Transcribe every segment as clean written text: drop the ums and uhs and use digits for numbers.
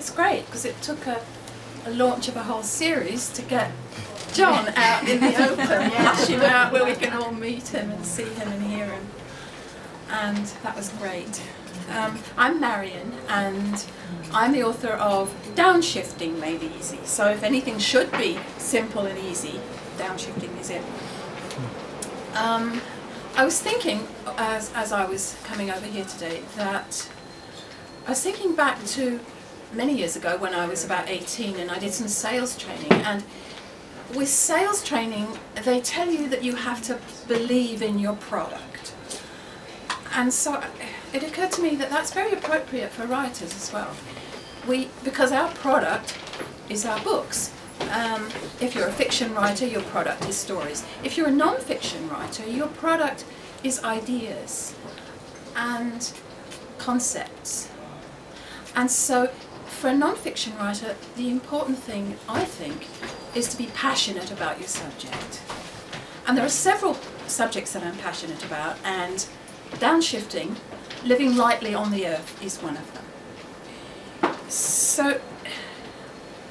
it's great because it took a launch of a whole series to get John out in the open, flush him out where we can all meet him and see him and hear him. And that was great. I'm Marian, and I'm the author of Downshifting Made Easy. So if anything should be simple and easy, Downshifting is it. I was thinking, as I was coming over here today, that I was thinking back to many years ago when I was about 18 and I did some sales training. And with sales training, they tell you that you have to believe in your product. And so it occurred to me that that's very appropriate for writers as well. Because our product is our books. If you're a fiction writer, your product is stories. If you're a non-fiction writer, your product is ideas and concepts. And so for a non-fiction writer, the important thing, I think, is to be passionate about your subject. And there are several subjects that I'm passionate about, and downshifting, living lightly on the earth, is one of them. So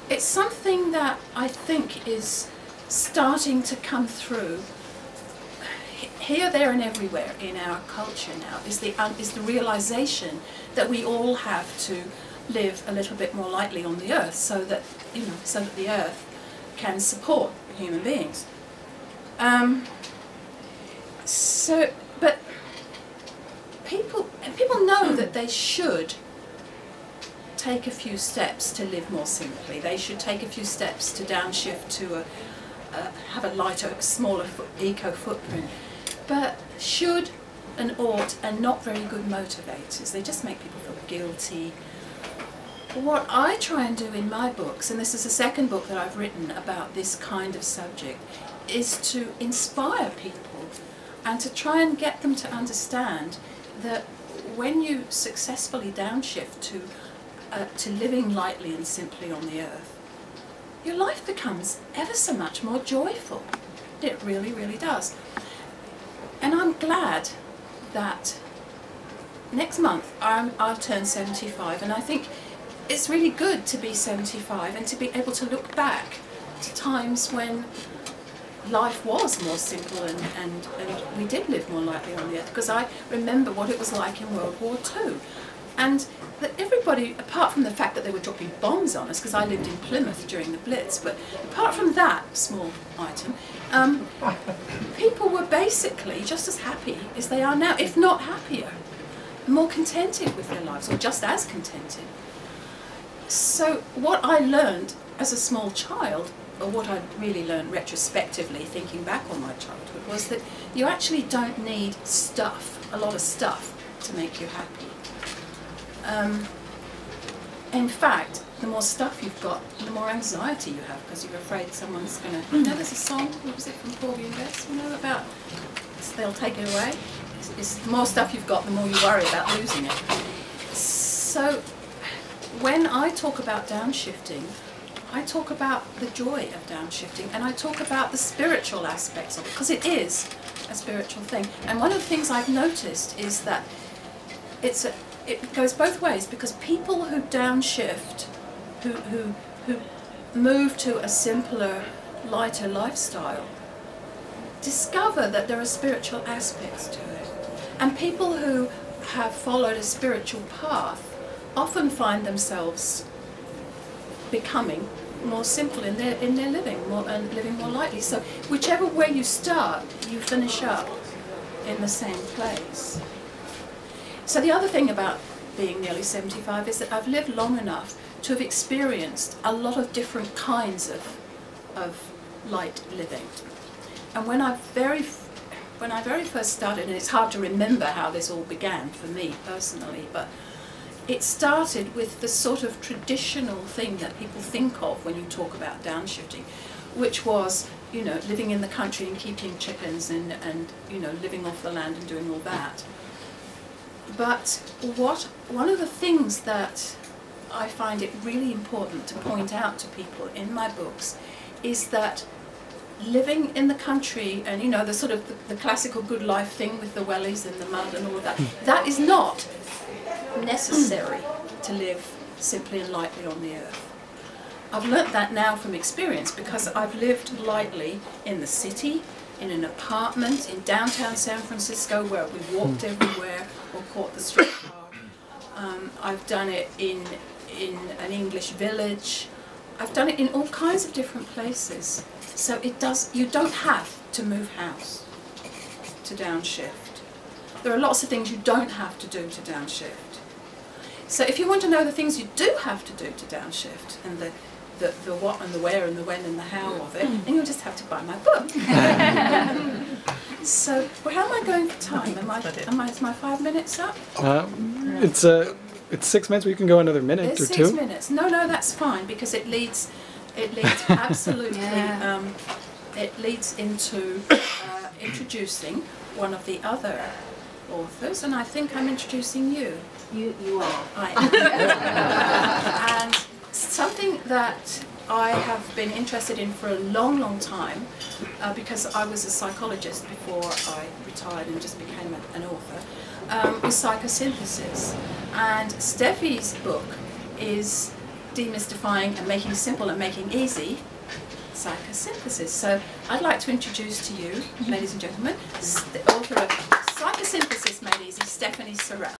it's something that I think is starting to come through here, there and everywhere in our culture now, is the realization that we all have to live a little bit more lightly on the earth so that, so that the earth can support human beings. But people know that they should take a few steps to live more simply. They should take a few steps to downshift to have a lighter, smaller eco footprint. But should and ought are not very good motivators. They just make people feel guilty. What I try and do in my books, and this is the second book that I've written about this kind of subject, is to inspire people and to try and get them to understand that when you successfully downshift to living lightly and simply on the earth, your life becomes ever so much more joyful. It really, really does. And I'm glad that next month I'll turn 75, and I think it's really good to be 75 and to be able to look back to times when life was more simple and we did live more lightly on the earth, because I remember what it was like in World War II. And that everybody, apart from the fact that they were dropping bombs on us, because I lived in Plymouth during the Blitz, but apart from that small item, people were basically just as happy as they are now, if not happier, more contented with their lives, or just as contented. So what I learned as a small child, or what I really learned retrospectively, thinking back on my childhood, was that you actually don't need stuff, a lot of stuff, to make you happy. In fact, the more stuff you've got, the more anxiety you have, because you're afraid someone's going to... there's a song, what was it, from Porgy and Bess, about they'll take it away. It's the more stuff you've got, the more you worry about losing it. So when I talk about downshifting, I talk about the joy of downshifting, and I talk about the spiritual aspects of it, because it is a spiritual thing. And one of the things I've noticed is that it goes both ways, because people who downshift, who move to a simpler, lighter lifestyle, discover that there are spiritual aspects to it. And people who have followed a spiritual path often find themselves becoming more simple in their living, and living more lightly. So whichever way you start, you finish up in the same place. So the other thing about being nearly 75 is that I've lived long enough to have experienced a lot of different kinds of light living. And when I very first started, and it's hard to remember how this all began for me personally, but it started with the sort of traditional thing that people think of when you talk about downshifting, which was, living in the country and keeping chickens and living off the land and doing all that. But one of the things that I find it really important to point out to people in my books is that living in the country, and the sort of the classical good life thing with the wellies and the mud and all of that, that is not necessary to live simply and lightly on the earth. I've learnt that now from experience because I've lived lightly in the city, in an apartment, in downtown San Francisco where we walked everywhere or caught the streetcar. I've done it in an English village. I've done it in all kinds of different places. So you don't have to move house to downshift. There are lots of things you don't have to do to downshift. So if you want to know the things you do have to do to downshift, and the what and the where and the when and the how of it, then you'll just have to buy my book. So, well, how am I going for time? Is my 5 minutes up? It's 6 minutes, but you can go another minute It's or two. 6 minutes. No, that's fine because it leads absolutely. It leads into introducing one of the other authors, and I think I'm introducing you. You are. I am. And something that I have been interested in for a long, long time, because I was a psychologist before I retired and just became an author, was psychosynthesis. And Steffi's book is demystifying and making simple and making easy psychosynthesis. So I'd like to introduce to you, ladies and gentlemen, the author of Psychosynthesis Made Easy, Stephanie Sorrell.